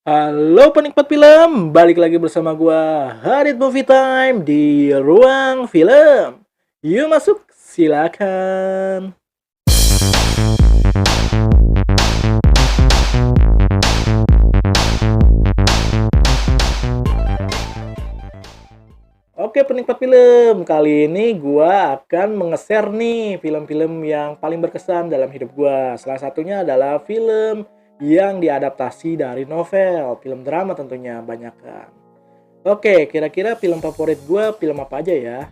Halo penikmat film, balik lagi bersama gua Hadit Movie Time di ruang film. Yuk masuk, silakan. Oke penikmat film, kali ini gua akan nge-share nih film-film yang paling berkesan dalam hidup gua. Salah satunya adalah film yang diadaptasi dari novel, film drama tentunya banyak kan. Oke, kira-kira film favorit gua film apa aja ya?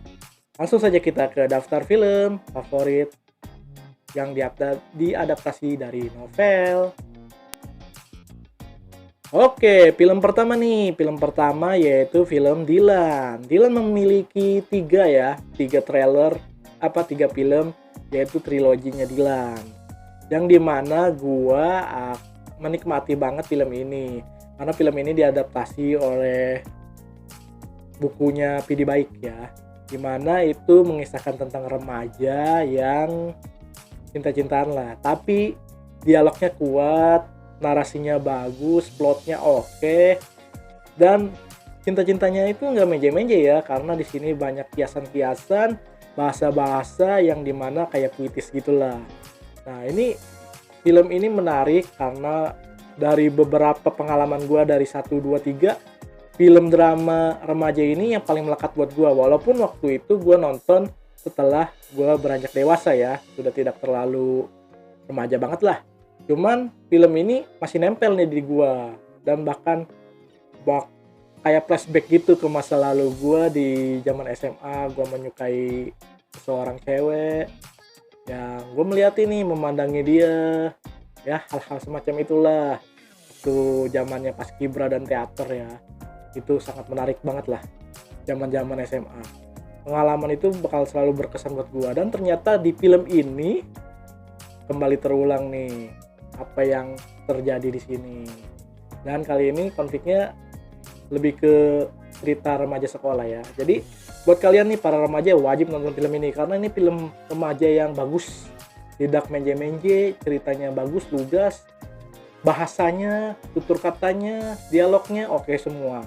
Langsung saja kita ke daftar film favorit yang diadaptasi dari novel. Oke, film pertama nih. Film pertama yaitu film Dylan. Dylan memiliki tiga trailer, tiga film, yaitu triloginya Dylan. Yang dimana gua menikmati banget film ini. Karena film ini diadaptasi oleh bukunya P.D. Baik ya. Dimana itu mengisahkan tentang remaja yang cinta-cintaan lah, tapi dialognya kuat, narasinya bagus, plotnya oke, dan cinta-cintanya itu nggak menje-menje ya, karena di sini banyak kiasan-kiasan, bahasa-bahasa yang dimana kayak puitis gitulah. Nah ini film ini menarik karena dari beberapa pengalaman gua dari satu 2 3 film drama remaja ini yang paling melekat buat gua, walaupun waktu itu gua nonton setelah gua beranjak dewasa ya, sudah tidak terlalu remaja banget lah. Cuman film ini masih nempel nih di gua, dan bahkan kayak flashback gitu ke masa lalu gua di zaman SMA. Gua menyukai seorang cewek yang gua melihat ini, memandangi dia, ya hal-hal semacam itulah. Itu zamannya pas kibra dan teater ya, itu sangat menarik banget lah zaman-zaman SMA. Pengalaman itu bakal selalu berkesan buat gua, dan ternyata di film ini kembali terulang nih apa yang terjadi di sini. Dan kali ini konfliknya lebih ke cerita remaja sekolah ya. Jadi buat kalian nih para remaja wajib nonton film ini, karena ini film remaja yang bagus. Tidak menje-menje, ceritanya bagus, lugas, bahasanya, tutur katanya, dialognya oke semua.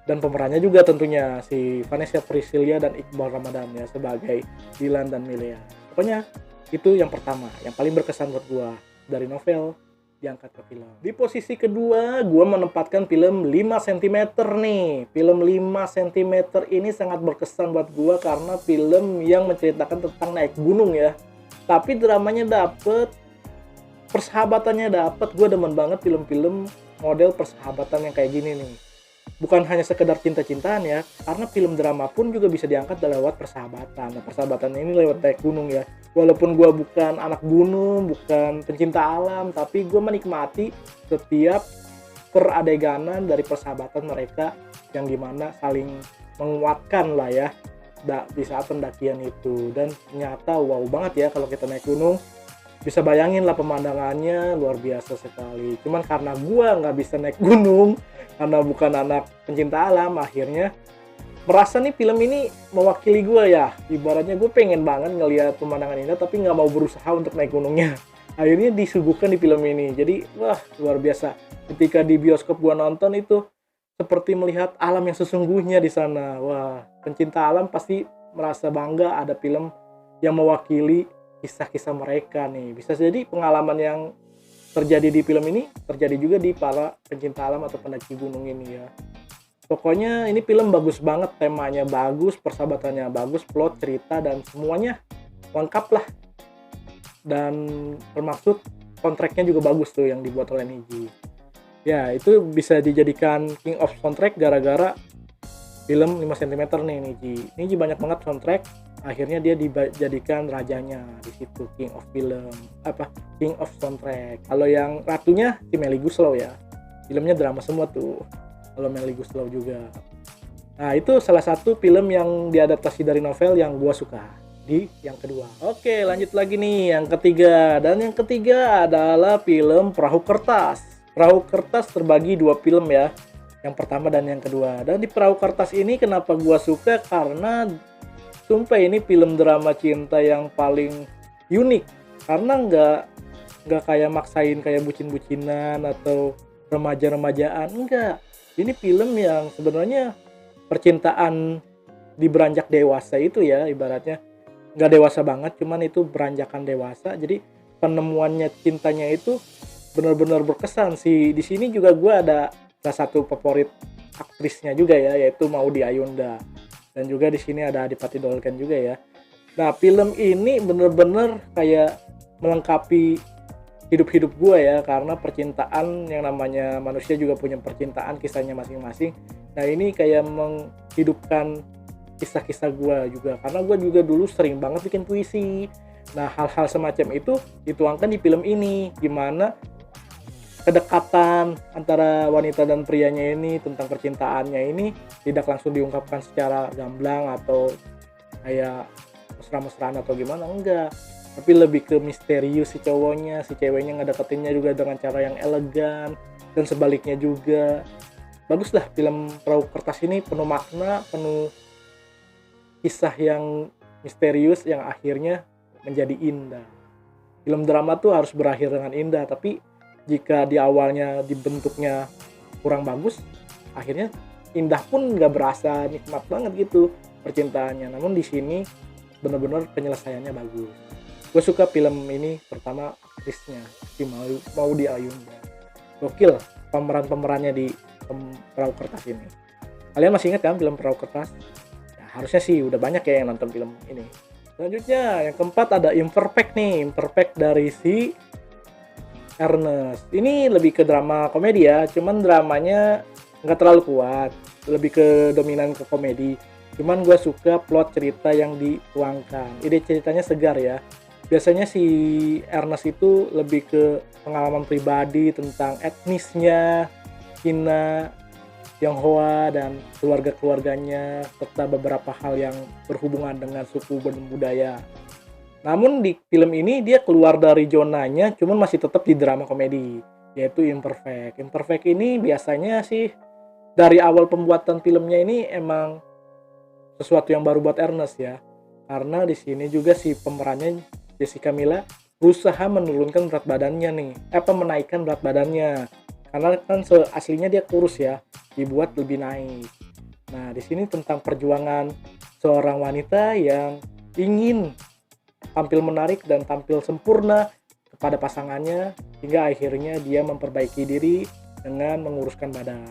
Dan pemerannya juga tentunya si Vanessa Priscilia dan Iqbal Ramadan ya sebagai Dylan dan Milea. Pokoknya itu yang pertama, yang paling berkesan buat gua dari novel diangkat ke film. Di posisi kedua, gua menempatkan film 5 cm nih. Film 5 cm ini sangat berkesan buat gua karena film yang menceritakan tentang naik gunung ya. Tapi dramanya dapet, persahabatannya dapet. Gua demen banget film-film model persahabatan yang kayak gini nih. Bukan hanya sekedar cinta-cintaan ya, karena film drama pun juga bisa diangkat lewat persahabatan. Nah, persahabatan ini lewat naik gunung ya. Walaupun gue bukan anak gunung, bukan pencinta alam, tapi gue menikmati setiap peradeganan dari persahabatan mereka yang gimana saling menguatkan lah ya di saat pendakian itu. Dan ternyata wow banget ya kalau kita naik gunung. Bisa bayangin lah pemandangannya luar biasa sekali. Cuman karena gua nggak bisa naik gunung, karena bukan anak pencinta alam, akhirnya merasa nih film ini mewakili gua ya. Ibaratnya gue pengen banget ngelihat pemandangan indah tapi nggak mau berusaha untuk naik gunungnya. Akhirnya disuguhkan di film ini. Jadi wah luar biasa. Ketika di bioskop gua nonton itu seperti melihat alam yang sesungguhnya di sana. Wah, pencinta alam pasti merasa bangga ada film yang mewakili kisah-kisah mereka nih. Bisa jadi pengalaman yang terjadi di film ini terjadi juga di para pencinta alam atau pendaki gunung ini ya. Pokoknya ini film bagus banget, temanya bagus, persahabatannya bagus, plot, cerita, dan semuanya lengkap lah. Dan termasuk soundtracknya juga bagus tuh yang dibuat oleh Niji. Ya itu bisa dijadikan King of Soundtrack gara-gara film 5 cm nih Niji banyak banget soundtrack. Akhirnya dia dijadikan rajanya di situ, King of Film, King of Soundtrack. Kalau yang ratunya si Melly Goeslaw ya. Filmnya drama semua tuh. Kalau Melly Goeslaw juga. Nah, itu salah satu film yang diadaptasi dari novel yang gua suka. Di yang kedua. Oke, lanjut lagi nih yang ketiga. Dan yang ketiga adalah film Perahu Kertas. Perahu Kertas terbagi 2 film ya. Yang pertama dan yang kedua. Dan di Perahu Kertas ini kenapa gua suka, karena sumpah ini film drama cinta yang paling unik. Karena nggak kayak maksain kayak bucin-bucinan atau remaja-remajaan, enggak. Ini film yang sebenarnya percintaan di beranjak dewasa itu ya, ibaratnya nggak dewasa banget, cuman itu beranjakan dewasa. Jadi penemuannya cintanya itu benar-benar berkesan sih. Di sini juga gue ada salah satu favorit aktrisnya juga ya, yaitu Maudy Ayunda, dan juga di sini ada Adipati Dolken juga ya. Nah, film ini bener-bener kayak melengkapi hidup-hidup gue ya, karena percintaan, yang namanya manusia juga punya percintaan, kisahnya masing-masing. Nah, ini kayak menghidupkan kisah-kisah gue juga, karena gue juga dulu sering banget bikin puisi. Nah, hal-hal semacam itu dituangkan di film ini, gimana kedekatan antara wanita dan prianya ini, tentang percintaannya ini tidak langsung diungkapkan secara gamblang atau kayak mesra-mesraan atau gimana, enggak, tapi lebih ke misterius si cowoknya, si ceweknya ngedeketinnya juga dengan cara yang elegan, dan sebaliknya juga. Bagus lah film Perahu Kertas ini, penuh makna, penuh kisah yang misterius yang akhirnya menjadi indah. Film drama tuh harus berakhir dengan indah, tapi jika di awalnya dibentuknya kurang bagus, akhirnya indah pun nggak berasa nikmat banget gitu percintaannya. Namun di sini benar-benar penyelesaiannya bagus. Gue suka film ini, pertama aktrisnya, si Maudy Ayunda. Gokil pemeran-pemerannya di Perahu Kertas ini. Kalian masih ingat kan film Perahu Kertas? Ya, harusnya sih udah banyak ya yang nonton film ini. Selanjutnya yang keempat ada Imperfect nih. Imperfect dari si Ernest. Ini lebih ke drama komedi ya, cuman dramanya nggak terlalu kuat, lebih ke dominan ke komedi. Cuman gue suka plot cerita yang dituangkan. Ide ceritanya segar ya. Biasanya si Ernest itu lebih ke pengalaman pribadi tentang etnisnya, Cina, Tionghoa, dan keluarga-keluarganya, serta beberapa hal yang berhubungan dengan suku dan budaya. Namun di film ini dia keluar dari zonanya, cuman masih tetap di drama komedi, yaitu Imperfect. Imperfect ini biasanya sih dari awal pembuatan filmnya ini emang sesuatu yang baru buat Ernest ya, karena di sini juga si pemerannya Jessica Milla berusaha menurunkan berat badannya nih, menaikkan berat badannya, karena kan aslinya dia kurus ya, dibuat lebih naik. Nah, di sini tentang perjuangan seorang wanita yang ingin tampil menarik dan tampil sempurna kepada pasangannya, hingga akhirnya dia memperbaiki diri dengan menguruskan badan.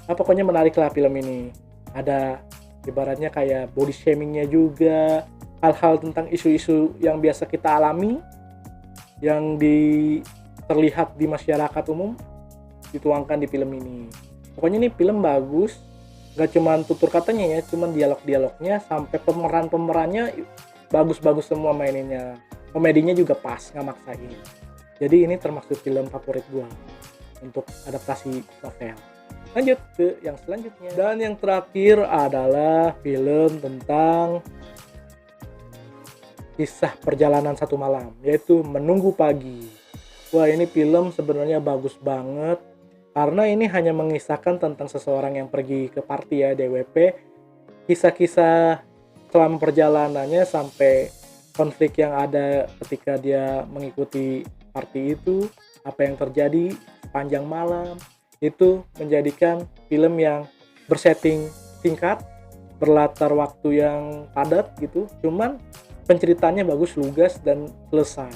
Nah, pokoknya menarik lah film ini. Ada ibaratnya kayak body shamingnya juga, hal-hal tentang isu-isu yang biasa kita alami, yang terlihat di masyarakat umum, dituangkan di film ini. Pokoknya ini film bagus, gak cuman tutur katanya ya, cuman dialog-dialognya sampai pemeran-pemerannya bagus-bagus semua maininnya. Komedinya juga pas, gak maksain. Jadi ini termasuk film favorit gua untuk adaptasi novel. Lanjut ke yang selanjutnya. Dan yang terakhir adalah film tentang kisah perjalanan satu malam, yaitu Menunggu Pagi. Wah, ini film sebenarnya bagus banget, karena ini hanya mengisahkan tentang seseorang yang pergi ke party ya, DWP. Kisah-kisah selama perjalanannya sampai konflik yang ada ketika dia mengikuti party itu, apa yang terjadi sepanjang malam. Itu menjadikan film yang bersetting singkat, berlatar waktu yang padat gitu, cuman penceritanya bagus, lugas, dan selesai.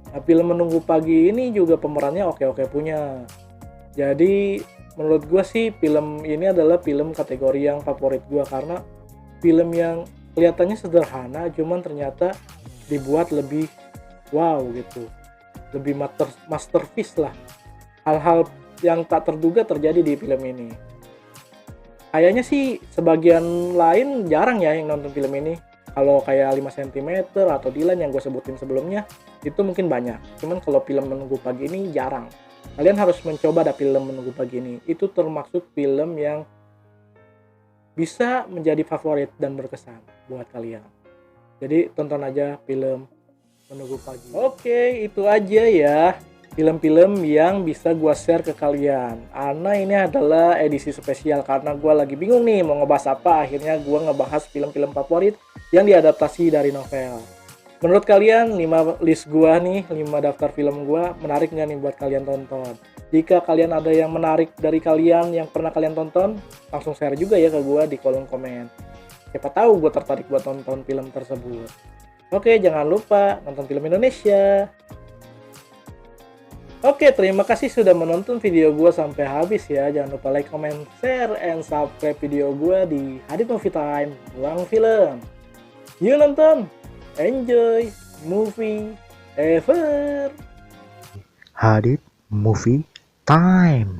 Nah, film Menunggu Pagi ini juga pemerannya oke-oke punya. Jadi menurut gue sih film ini adalah film kategori yang favorit gue, karena film yang kelihatannya sederhana cuman ternyata dibuat lebih wow gitu, lebih masterpiece lah. Hal-hal yang tak terduga terjadi di film ini. Kayaknya sih sebagian lain jarang ya yang nonton film ini. Kalau kayak 5 cm atau Dylan yang gue sebutin sebelumnya, itu mungkin banyak. Cuman kalau film Menunggu Pagi ini jarang. Kalian harus mencoba ada film Menunggu Pagi ini. Itu termasuk film yang bisa menjadi favorit dan berkesan buat kalian. Jadi tonton aja film Menunggu Pagi. Oke, itu aja ya film-film yang bisa gue share ke kalian. Karena ini adalah edisi spesial, karena gue lagi bingung nih mau ngebahas apa. Akhirnya gue ngebahas film-film favorit yang diadaptasi dari novel. Menurut kalian 5 list gue nih, 5 daftar film gue menarik nggak nih buat kalian tonton? Jika kalian ada yang menarik dari kalian yang pernah kalian tonton, langsung share juga ya ke gue di kolom komen. Siapa tahu gue tertarik buat nonton film tersebut. Oke, jangan lupa nonton film Indonesia. Oke, terima kasih sudah menonton video gue sampai habis ya. Jangan lupa like, comment, share, and subscribe video gue di Hadit Movie Time, Ruang Film. Yuk nonton, enjoy, movie, ever. Hadit Movie Time.